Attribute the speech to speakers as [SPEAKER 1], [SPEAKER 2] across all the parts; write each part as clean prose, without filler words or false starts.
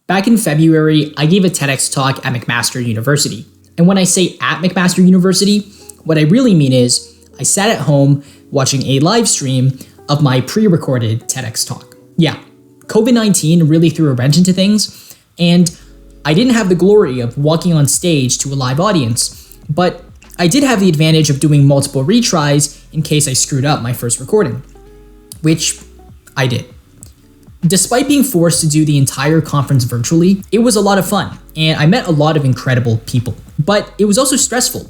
[SPEAKER 1] Back in February, I gave a TEDx talk at McMaster University. And when I say at McMaster University, what I really mean is I sat at home watching a live stream of my pre-recorded TEDx talk. Yeah, COVID-19 really threw a wrench into things, and I didn't have the glory of walking on stage to a live audience, but I did have the advantage of doing multiple retries in case I screwed up my first recording, which I did. Despite being forced to do the entire conference virtually, it was a lot of fun, and I met a lot of incredible people. But it was also stressful.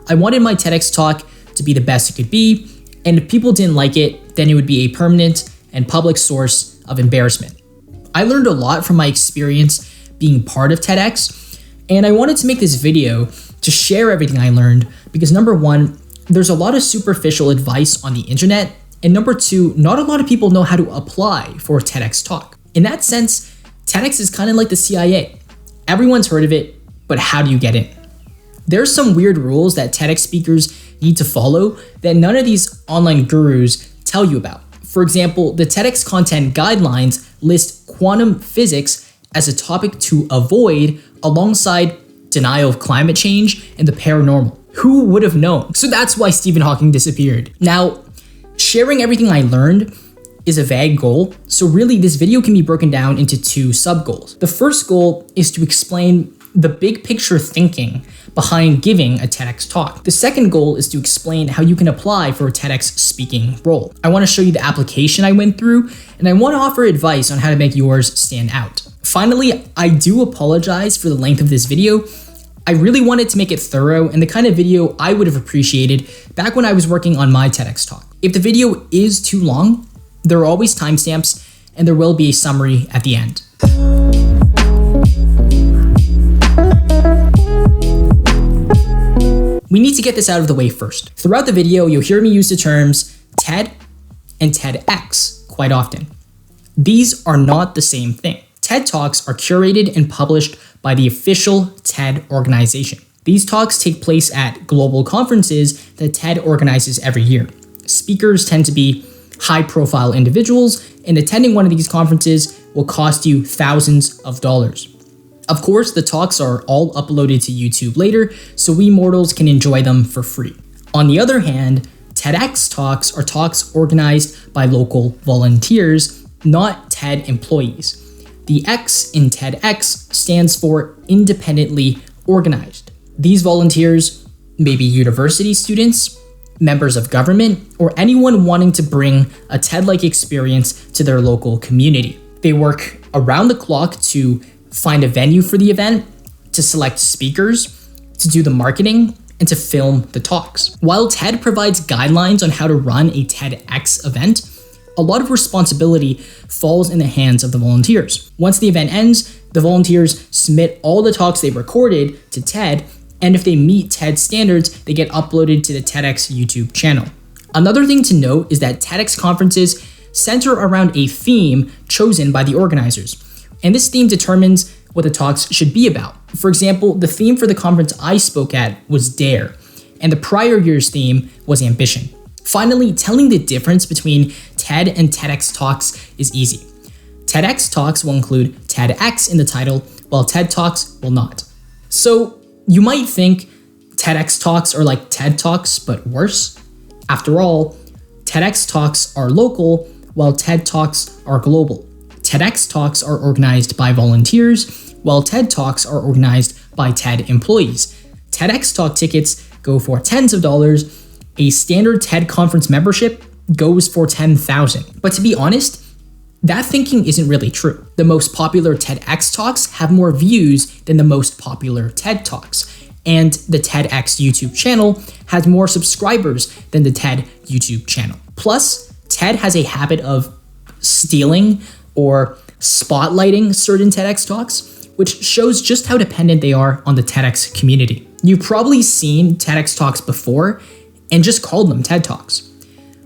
[SPEAKER 1] I wanted my TEDx talk to be the best it could be, and if people didn't like it, then it would be a permanent and public source of embarrassment. I learned a lot from my experience being part of TEDx, and I wanted to make this video to share everything I learned because number one, there's a lot of superficial advice on the internet, and number two, not a lot of people know how to apply for a TEDx talk. In that sense, TEDx is kind of like the CIA. Everyone's heard of it, but how do you get in? There's some weird rules that TEDx speakers need to follow that none of these online gurus tell you about. For example, the TEDx content guidelines list quantum physics as a topic to avoid alongside denial of climate change and the paranormal. Who would have known? So that's why Stephen Hawking disappeared. Now, sharing everything I learned is a vague goal, so really this video can be broken down into two sub-goals. The first goal is to explain the big picture thinking behind giving a TEDx talk. The second goal is to explain how you can apply for a TEDx speaking role. I want to show you the application I went through, and I want to offer advice on how to make yours stand out. Finally, I do apologize for the length of this video. I really wanted to make it thorough and the kind of video I would have appreciated back when I was working on my TEDx talk. If the video is too long, there are always timestamps and there will be a summary at the end. We need to get this out of the way first. Throughout the video, you'll hear me use the terms TED and TEDx quite often. These are not the same thing. TED Talks are curated and published by the official TED organization. These talks take place at global conferences that TED organizes every year. Speakers tend to be high-profile individuals, and attending one of these conferences will cost you thousands of dollars. Of course, the talks are all uploaded to YouTube later, so we mortals can enjoy them for free. On the other hand, TEDx talks are talks organized by local volunteers, not TED employees. The X in TEDx stands for independently organized. These volunteers may be university students, members of government, or anyone wanting to bring a TED-like experience to their local community. They work around the clock to find a venue for the event, to select speakers, to do the marketing, and to film the talks. While TED provides guidelines on how to run a TEDx event, a lot of responsibility falls in the hands of the volunteers. Once the event ends, the volunteers submit all the talks they recorded to TED, and if they meet TED standards, they get uploaded to the TEDx YouTube channel. Another thing to note is that TEDx conferences center around a theme chosen by the organizers, and this theme determines what the talks should be about. For example, the theme for the conference I spoke at was Dare, and the prior year's theme was Ambition. Finally, telling the difference between TED and TEDx talks is easy. TEDx talks will include TEDx in the title, while TED Talks will not. So you might think TEDx talks are like TED Talks, but worse. After all, TEDx talks are local, while TED Talks are global. TEDx talks are organized by volunteers, while TED Talks are organized by TED employees. TEDx talk tickets go for tens of dollars. A standard TED conference membership goes for $10,000. But to be honest, that thinking isn't really true. The most popular TEDx talks have more views than the most popular TED Talks, and the TEDx YouTube channel has more subscribers than the TED YouTube channel. Plus, TED has a habit of stealing or spotlighting certain TEDx talks, which shows just how dependent they are on the TEDx community. You've probably seen TEDx talks before and just called them TED Talks.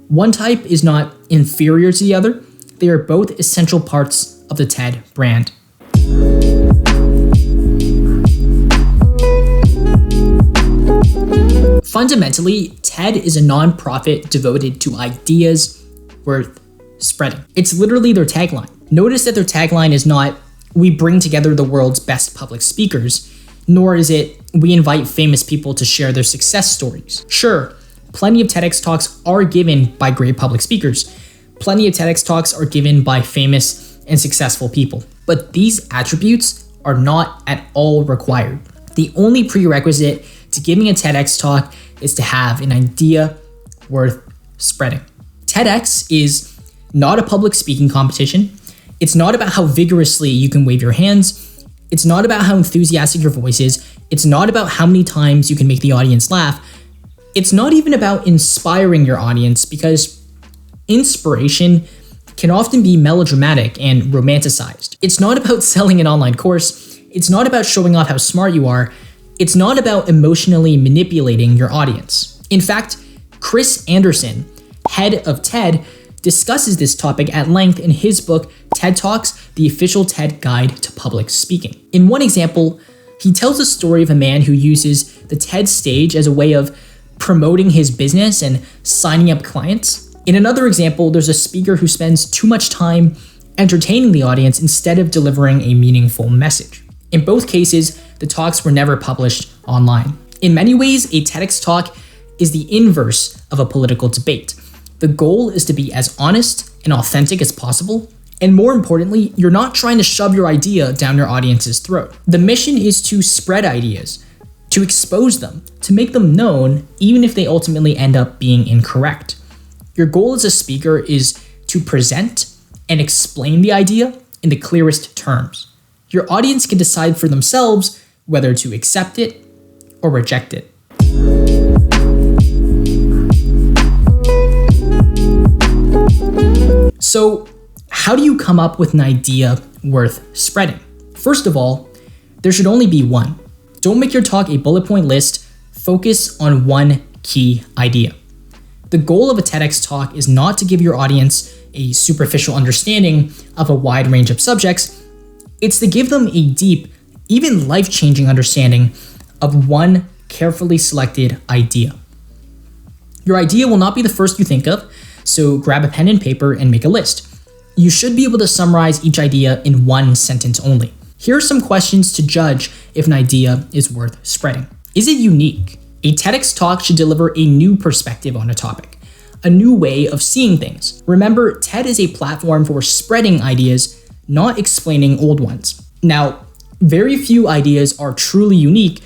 [SPEAKER 1] One type is not inferior to the other. They are both essential parts of the TED brand. Fundamentally, TED is a nonprofit devoted to ideas worth spreading. It's literally their tagline. Notice that their tagline is not we bring together the world's best public speakers, nor is it we invite famous people to share their success stories. Sure, plenty of TEDx Talks are given by great public speakers. Plenty of TEDx Talks are given by famous and successful people. But these attributes are not at all required. The only prerequisite to giving a TEDx Talk is to have an idea worth spreading. TEDx is not a public speaking competition. It's not about how vigorously you can wave your hands. It's not about how enthusiastic your voice is. It's not about how many times you can make the audience laugh. It's not even about inspiring your audience, because inspiration can often be melodramatic and romanticized. It's not about selling an online course. It's not about showing off how smart you are. It's not about emotionally manipulating your audience. In fact, Chris Anderson, head of TED, discusses this topic at length in his book, TED Talks, the official TED guide to public speaking. In one example, he tells the story of a man who uses the TED stage as a way of promoting his business and signing up clients. In another example, there's a speaker who spends too much time entertaining the audience instead of delivering a meaningful message. In both cases, the talks were never published online. In many ways, a TEDx talk is the inverse of a political debate. The goal is to be as honest and authentic as possible, and more importantly, you're not trying to shove your idea down your audience's throat. The mission is to spread ideas, to expose them, to make them known, even if they ultimately end up being incorrect. Your goal as a speaker is to present and explain the idea in the clearest terms. Your audience can decide for themselves whether to accept it or reject it. So, how do you come up with an idea worth spreading? First of all, there should only be one. Don't make your talk a bullet point list. Focus on one key idea. The goal of a TEDx talk is not to give your audience a superficial understanding of a wide range of subjects. It's to give them a deep, even life-changing understanding of one carefully selected idea. Your idea will not be the first you think of, so grab a pen and paper and make a list. You should be able to summarize each idea in one sentence only. Here are some questions to judge if an idea is worth spreading. Is it unique? A TEDx talk should deliver a new perspective on a topic, a new way of seeing things. Remember, TED is a platform for spreading ideas, not explaining old ones. Now, very few ideas are truly unique,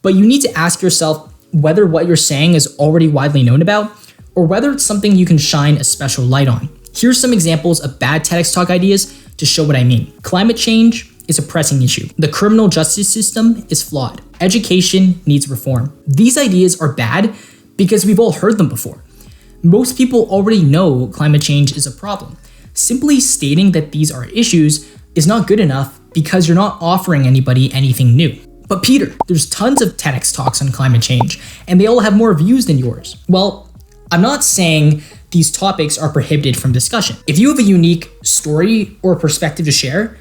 [SPEAKER 1] but you need to ask yourself whether what you're saying is already widely known about, or whether it's something you can shine a special light on. Here's some examples of bad TEDx talk ideas to show what I mean. Climate change is a pressing issue. The criminal justice system is flawed. Education needs reform. These ideas are bad because we've all heard them before. Most people already know climate change is a problem. Simply stating that these are issues is not good enough because you're not offering anybody anything new. But Peter, there's tons of TEDx talks on climate change, and they all have more views than yours. Well, I'm not saying these topics are prohibited from discussion. If you have a unique story or perspective to share,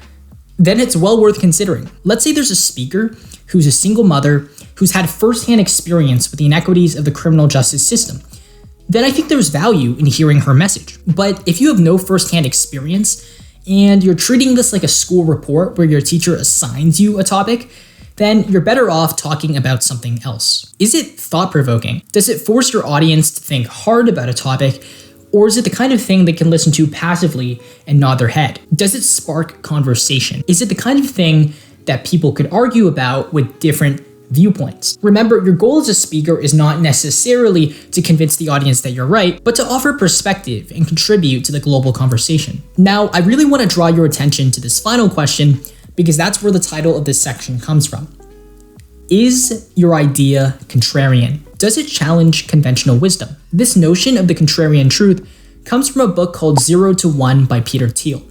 [SPEAKER 1] then it's well worth considering. Let's say there's a speaker who's a single mother who's had firsthand experience with the inequities of the criminal justice system. Then I think there's value in hearing her message. But if you have no firsthand experience and you're treating this like a school report where your teacher assigns you a topic, then you're better off talking about something else. Is it thought-provoking? Does it force your audience to think hard about a topic? Or is it the kind of thing they can listen to passively and nod their head? Does it spark conversation? Is it the kind of thing that people could argue about with different viewpoints? Remember, your goal as a speaker is not necessarily to convince the audience that you're right, but to offer perspective and contribute to the global conversation. Now, I really want to draw your attention to this final question because that's where the title of this section comes from. Is your idea contrarian? Does it challenge conventional wisdom? This notion of the contrarian truth comes from a book called 0 to 1 by Peter Thiel,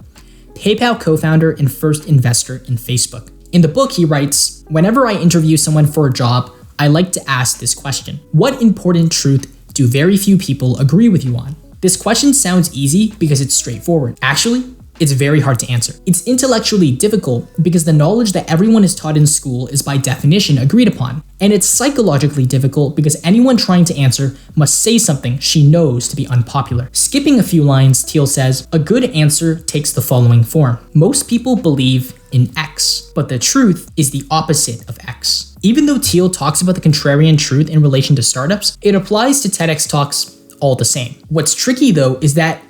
[SPEAKER 1] PayPal co-founder and first investor in Facebook. In the book, he writes, "Whenever I interview someone for a job, I like to ask this question: what important truth do very few people agree with you on?" This question sounds easy because it's straightforward. Actually, it's very hard to answer. It's intellectually difficult because the knowledge that everyone is taught in school is by definition agreed upon. And it's psychologically difficult because anyone trying to answer must say something she knows to be unpopular. Skipping a few lines, Thiel says, a good answer takes the following form. Most people believe in X, but the truth is the opposite of X. Even though Thiel talks about the contrarian truth in relation to startups, it applies to TEDx talks all the same. What's tricky though is that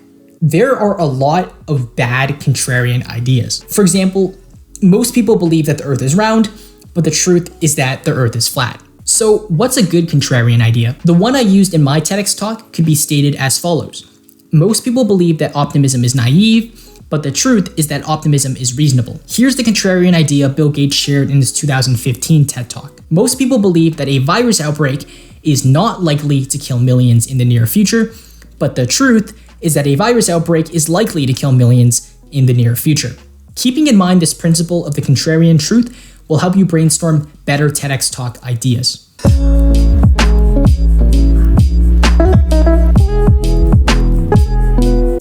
[SPEAKER 1] there are a lot of bad contrarian ideas. For example, most people believe that the earth is round, but the truth is that the earth is flat. So what's a good contrarian idea? The one I used in my TEDx talk could be stated as follows. Most people believe that optimism is naive, but the truth is that optimism is reasonable. Here's the contrarian idea Bill Gates shared in his 2015 TED Talk. Most people believe that a virus outbreak is not likely to kill millions in the near future, but the truth is that a virus outbreak is likely to kill millions in the near future. Keeping in mind this principle of the contrarian truth will help you brainstorm better TEDx Talk ideas.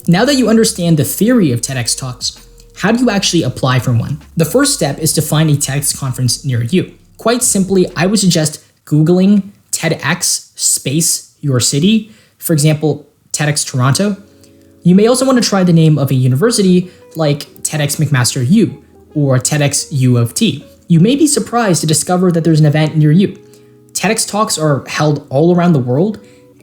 [SPEAKER 1] Now that you understand the theory of TEDx Talks, how do you actually apply for one? The first step is to find a TEDx conference near you. Quite simply, I would suggest Googling TEDx space your city, for example, TEDx Toronto. You may also want to try the name of a university like TEDx McMaster U or TEDx U of T. You may be surprised to discover that there's an event near you. TEDx Talks are held all around the world,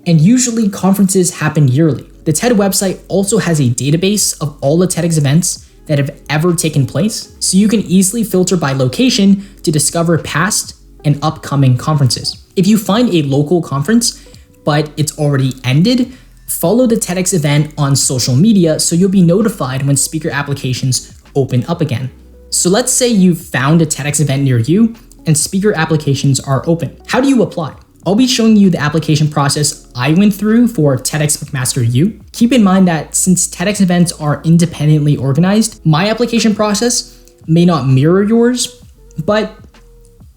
[SPEAKER 1] and usually conferences happen yearly. The TED website also has a database of all the TEDx events that have ever taken place, so you can easily filter by location to discover past and upcoming conferences. If you find a local conference, but it's already ended, follow the TEDx event on social media so you'll be notified when speaker applications open up again. So let's say you've found a TEDx event near you and speaker applications are open. How do you apply? I'll be showing you the application process I went through for TEDx McMaster U. Keep in mind that since TEDx events are independently organized, my application process may not mirror yours, but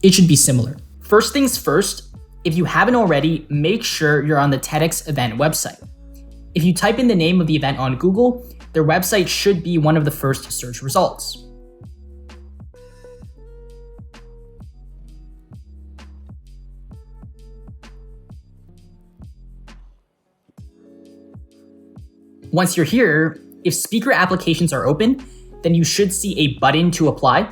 [SPEAKER 1] it should be similar. First things first, if you haven't already, make sure you're on the TEDx event website. If you type in the name of the event on Google, their website should be one of the first search results. Once you're here, if speaker applications are open, then you should see a button to apply.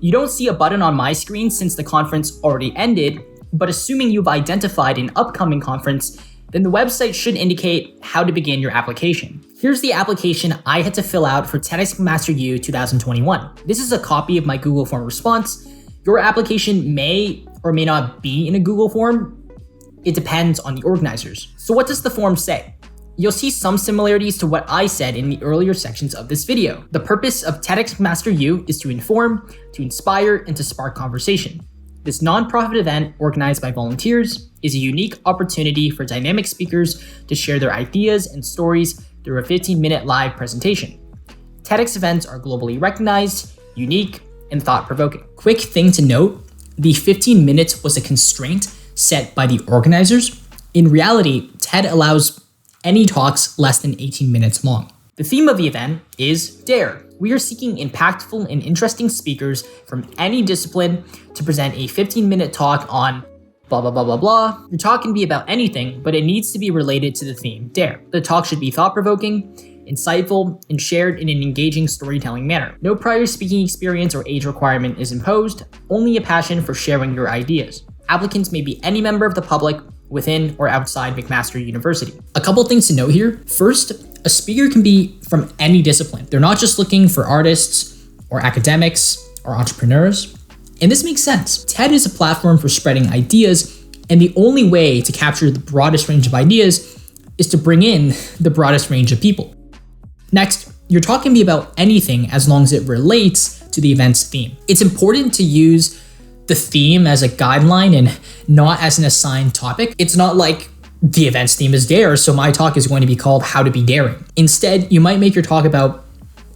[SPEAKER 1] You don't see a button on my screen since the conference already ended, but assuming you've identified an upcoming conference, then the website should indicate how to begin your application. Here's the application I had to fill out for TEDx Master U 2021. This is a copy of my Google form response. Your application may or may not be in a Google form. It depends on the organizers. So what does the form say? You'll see some similarities to what I said in the earlier sections of this video. The purpose of TEDx Master U is to inform, to inspire, and to spark conversation. This nonprofit event, organized by volunteers, is a unique opportunity for dynamic speakers to share their ideas and stories through a 15-minute live presentation. TEDx events are globally recognized, unique, and thought-provoking. Quick thing to note, the 15 minutes was a constraint set by the organizers. In reality, TED allows any talks less than 18 minutes long. The theme of the event is Dare. We are seeking impactful and interesting speakers from any discipline to present a 15-minute talk on blah, blah, blah, blah, blah. Your talk can be about anything, but it needs to be related to the theme Dare. The talk should be thought-provoking, insightful, and shared in an engaging storytelling manner. No prior speaking experience or age requirement is imposed, only a passion for sharing your ideas. Applicants may be any member of the public within or outside McMaster University. A couple things to note here. First, a speaker can be from any discipline. They're not just looking for artists or academics or entrepreneurs. And this makes sense. TED is a platform for spreading ideas, and the only way to capture the broadest range of ideas is to bring in the broadest range of people. Next, your talk can be about anything as long as it relates to the event's theme. It's important to use the theme as a guideline and not as an assigned topic. It's not like the event's theme is Dare, so my talk is going to be called How to Be Daring. Instead, you might make your talk about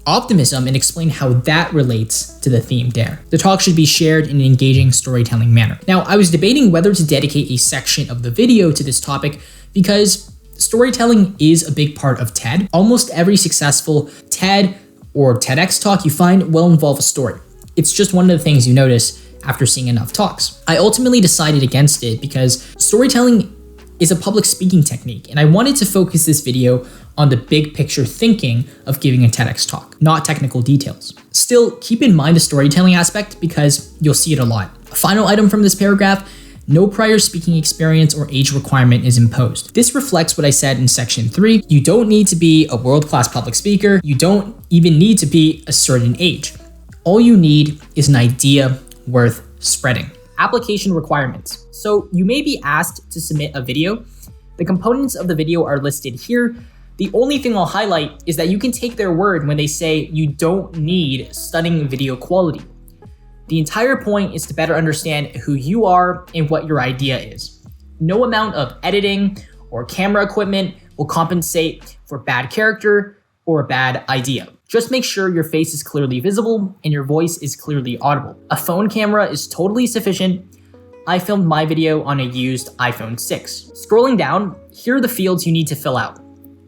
[SPEAKER 1] optimism and explain how that relates to the theme Dare. The talk should be shared in an engaging storytelling manner. Now, I was debating whether to dedicate a section of the video to this topic because storytelling is a big part of TED. Almost every successful TED or TEDx Talk you find will involve a story. It's just one of the things you notice after seeing enough talks. I ultimately decided against it because storytelling is a public speaking technique, and I wanted to focus this video on the big picture thinking of giving a TEDx talk, not technical details. Still, keep in mind the storytelling aspect because you'll see it a lot. A final item from this paragraph: no prior speaking experience or age requirement is imposed. This reflects what I said in section 3. You don't need to be a world-class public speaker. You don't even need to be a certain age. All you need is an idea worth spreading. Application requirements. So you may be asked to submit a video. The components of the video are listed here. The only thing I'll highlight is that you can take their word when they say you don't need stunning video quality. The entire point is to better understand who you are and what your idea is. No amount of editing or camera equipment will compensate for bad character or a bad idea. Just make sure your face is clearly visible and your voice is clearly audible. A phone camera is totally sufficient. I filmed my video on a used iPhone 6. Scrolling down, here are the fields you need to fill out.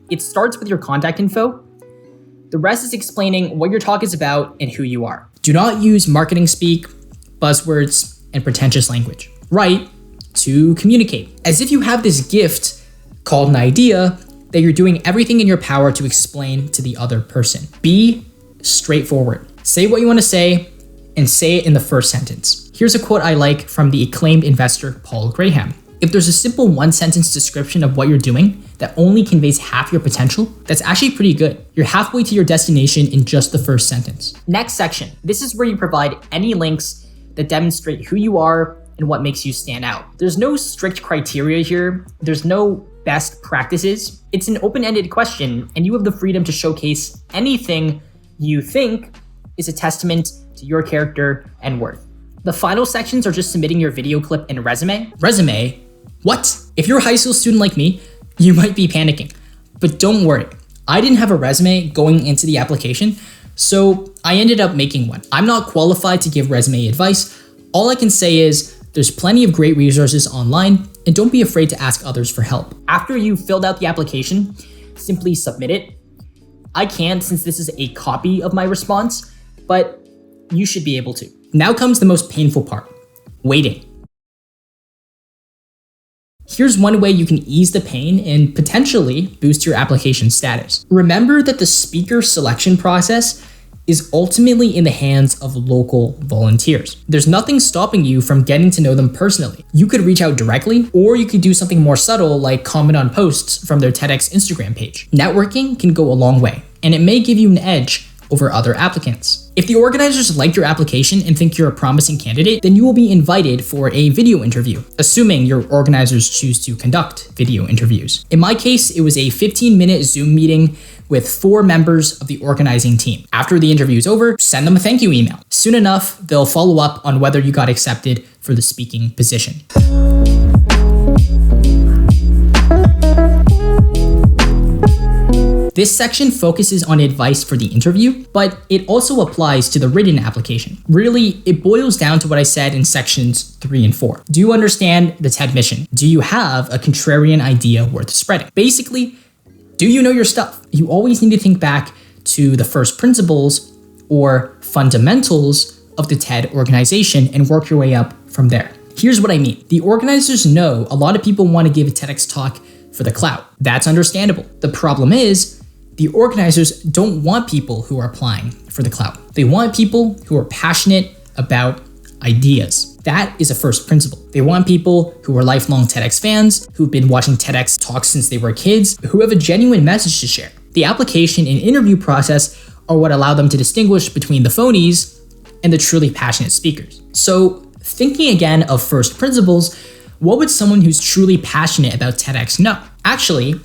[SPEAKER 1] It starts with your contact info. The rest is explaining what your talk is about and who you are. Do not use marketing speak, buzzwords, and pretentious language. Write to communicate, as if you have this gift called an idea that you're doing everything in your power to explain to the other person. Be straightforward. Say what you want to say and say it in the first sentence. Here's a quote I like from the acclaimed investor Paul Graham. If there's a simple one-sentence description of what you're doing that only conveys half your potential, that's actually pretty good. You're halfway to your destination in just the first sentence. Next section. This is where you provide any links that demonstrate who you are and what makes you stand out. There's no strict criteria here. There's no best practices. It's an open-ended question, and you have the freedom to showcase anything you think is a testament to your character and worth. The final sections are just submitting your video clip and resume. Resume? What? If you're a high school student like me, you might be panicking. But don't worry, I didn't have a resume going into the application, so I ended up making one. I'm not qualified to give resume advice. All I can say is there's plenty of great resources online, and don't be afraid to ask others for help. After you've filled out the application, simply submit it. I can't since this is a copy of my response, but you should be able to. Now comes the most painful part: waiting. Here's one way you can ease the pain and potentially boost your application status. Remember that the speaker selection process is ultimately in the hands of local volunteers. There's nothing stopping you from getting to know them personally. You could reach out directly, or you could do something more subtle like comment on posts from their TEDx Instagram page. Networking can go a long way, and it may give you an edge over other applicants. If the organizers like your application and think you're a promising candidate, then you will be invited for a video interview, assuming your organizers choose to conduct video interviews. In my case, it was a 15-minute Zoom meeting with 4 members of the organizing team. After the interview is over, send them a thank you email. Soon enough, they'll follow up on whether you got accepted for the speaking position. This section focuses on advice for the interview, but it also applies to the written application. Really, it boils down to what I said in sections 3 and 4. Do you understand the TED mission? Do you have a contrarian idea worth spreading? Basically, do you know your stuff? You always need to think back to the first principles or fundamentals of the TED organization and work your way up from there. Here's what I mean. The organizers know a lot of people want to give a TEDx talk for the clout. That's understandable. The problem is, the organizers don't want people who are applying for the clout. They want people who are passionate about ideas. That is a first principle. They want people who are lifelong TEDx fans, who've been watching TEDx talks since they were kids, who have a genuine message to share. The application and interview process are what allow them to distinguish between the phonies and the truly passionate speakers. So, thinking again of first principles, what would someone who's truly passionate about TEDx know? Actually,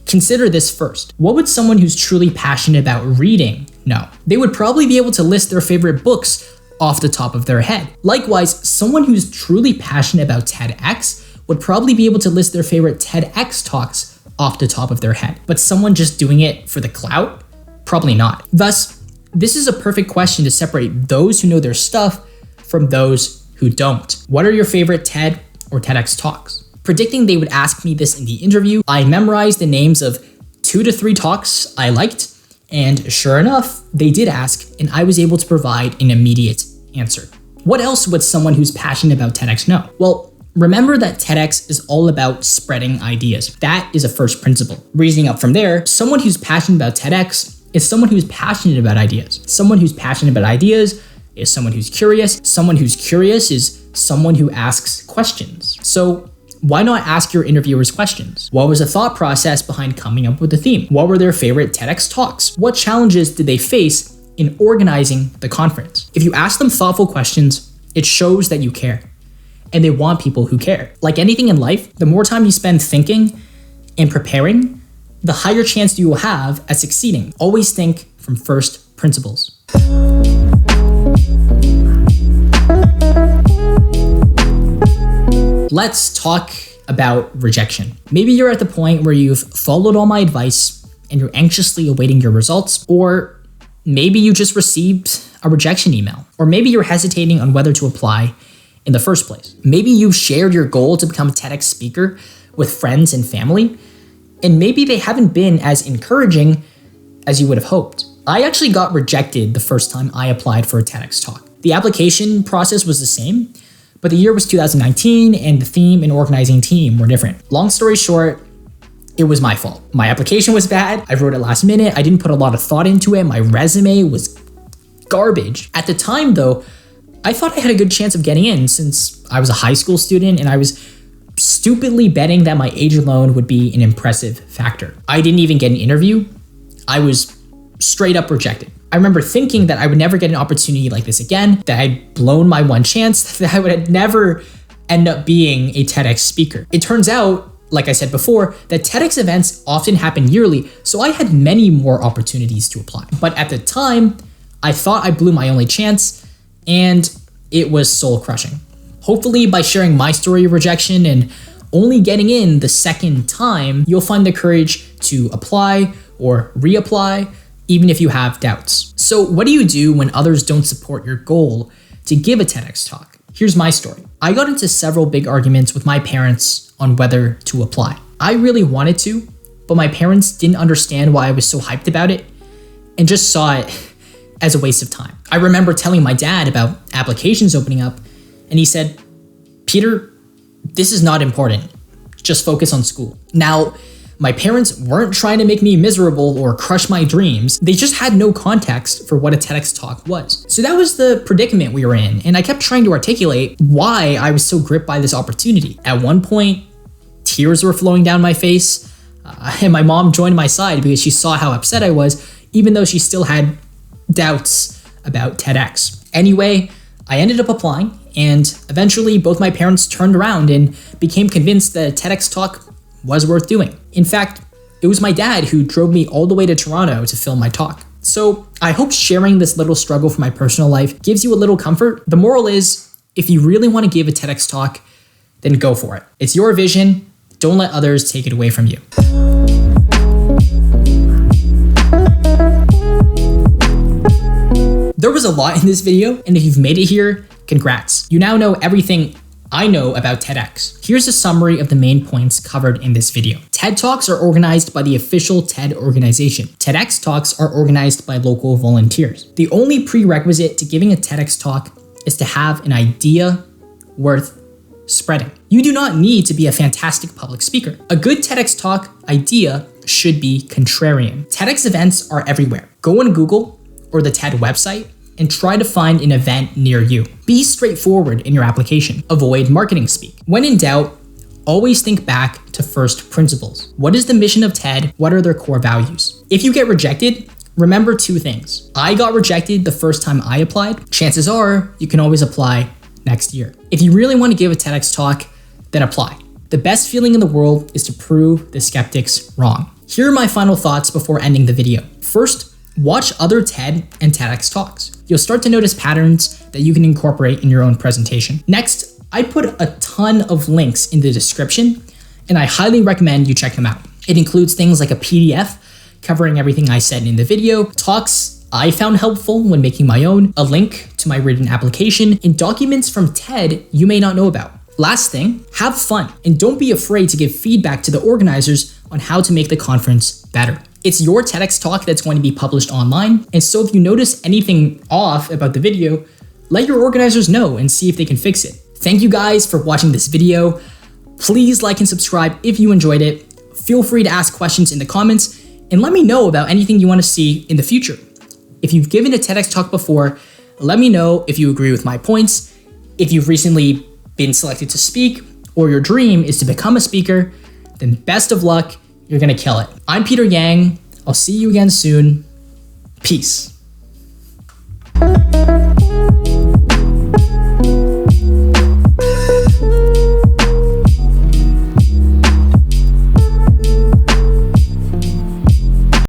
[SPEAKER 1] consider this first. What would someone who's truly passionate about reading know? They would probably be able to list their favorite books off the top of their head. Likewise, someone who's truly passionate about TEDx would probably be able to list their favorite TEDx talks off the top of their head. But someone just doing it for the clout? Probably not. Thus, this is a perfect question to separate those who know their stuff from those who don't. What are your favorite TED or TEDx talks? Predicting they would ask me this in the interview, I memorized the names of 2 to 3 talks I liked And sure enough, they did ask, and I was able to provide an immediate answer. What else would someone who's passionate about TEDx know? Well, remember that TEDx is all about spreading ideas. That is a first principle. Reasoning up from there, someone who's passionate about TEDx is someone who's passionate about ideas. Someone who's passionate about ideas is someone who's curious. Someone who's curious is someone who asks questions. So why not ask your interviewers questions? What was the thought process behind coming up with the theme? What were their favorite TEDx talks? What challenges did they face in organizing the conference? If you ask them thoughtful questions, it shows that you care. And they want people who care. Like anything in life, the more time you spend thinking and preparing, the higher chance you will have at succeeding. Always think from first principles. Let's talk about rejection. Maybe you're at the point where you've followed all my advice and you're anxiously awaiting your results, or maybe you just received a rejection email, or maybe you're hesitating on whether to apply in the first place. Maybe you've shared your goal to become a TEDx speaker with friends and family, and maybe they haven't been as encouraging as you would have hoped. I actually got rejected the first time I applied for a TEDx talk. The application process was the same, but the year was 2019 and the theme and organizing team were different. Long story short, it was my fault. My application was bad. I wrote it last minute. I didn't put a lot of thought into it. My resume was garbage. At the time though, I thought I had a good chance of getting in since I was a high school student and I was stupidly betting that my age alone would be an impressive factor. I didn't even get an interview. I was straight up rejected. I remember thinking that I would never get an opportunity like this again, that I'd blown my one chance, that I would never end up being a TEDx speaker. It turns out, like I said before, that TEDx events often happen yearly, so I had many more opportunities to apply. But at the time, I thought I blew my only chance, and it was soul crushing. Hopefully by sharing my story of rejection and only getting in the second time, you'll find the courage to apply or reapply, even if you have doubts. So what do you do when others don't support your goal to give a TEDx talk? Here's my story. I got into several big arguments with my parents on whether to apply. I really wanted to, but my parents didn't understand why I was so hyped about it and just saw it as a waste of time. I remember telling my dad about applications opening up, and he said, "Peter, this is not important. Just focus on school." Now, my parents weren't trying to make me miserable or crush my dreams. They just had no context for what a TEDx talk was. So that was the predicament we were in, and I kept trying to articulate why I was so gripped by this opportunity. At one point, tears were flowing down my face, and my mom joined my side because she saw how upset I was, even though she still had doubts about TEDx. Anyway, I ended up applying, and eventually both my parents turned around and became convinced that a TEDx talk was worth doing. In fact, it was my dad who drove me all the way to Toronto to film my talk. So I hope sharing this little struggle from my personal life gives you a little comfort. The moral is, if you really want to give a TEDx talk, then go for it. It's your vision. Don't let others take it away from you. There was a lot in this video, and if you've made it here, congrats. You now know everything I know about TEDx. Here's a summary of the main points covered in this video. TED Talks are organized by the official TED organization. TEDx Talks are organized by local volunteers. The only prerequisite to giving a TEDx talk is to have an idea worth spreading. You do not need to be a fantastic public speaker. A good TEDx talk idea should be contrarian. TEDx events are everywhere. Go on Google or the TED website and try to find an event near you. Be straightforward in your application. Avoid marketing speak. When in doubt, always think back to first principles. What is the mission of TED? What are their core values? If you get rejected, remember two things. I got rejected the first time I applied. Chances are you can always apply next year. If you really want to give a TEDx talk, then apply. The best feeling in the world is to prove the skeptics wrong. Here are my final thoughts before ending the video. First, watch other TED and TEDx talks. You'll start to notice patterns that you can incorporate in your own presentation. Next, I put a ton of links in the description, and I highly recommend you check them out. It includes things like a PDF covering everything I said in the video, talks I found helpful when making my own, a link to my written application, and documents from TED you may not know about. Last thing, have fun, and don't be afraid to give feedback to the organizers on how to make the conference better. It's your TEDx talk that's going to be published online, and so if you notice anything off about the video, let your organizers know and see if they can fix it. Thank you guys for watching this video. Please like and subscribe if you enjoyed it. Feel free to ask questions in the comments and let me know about anything you want to see in the future. If you've given a TEDx talk before, let me know if you agree with my points, if you've recently been selected to speak, or your dream is to become a speaker, then best of luck, you're gonna kill it. I'm Peter Yang, I'll see you again soon. Peace.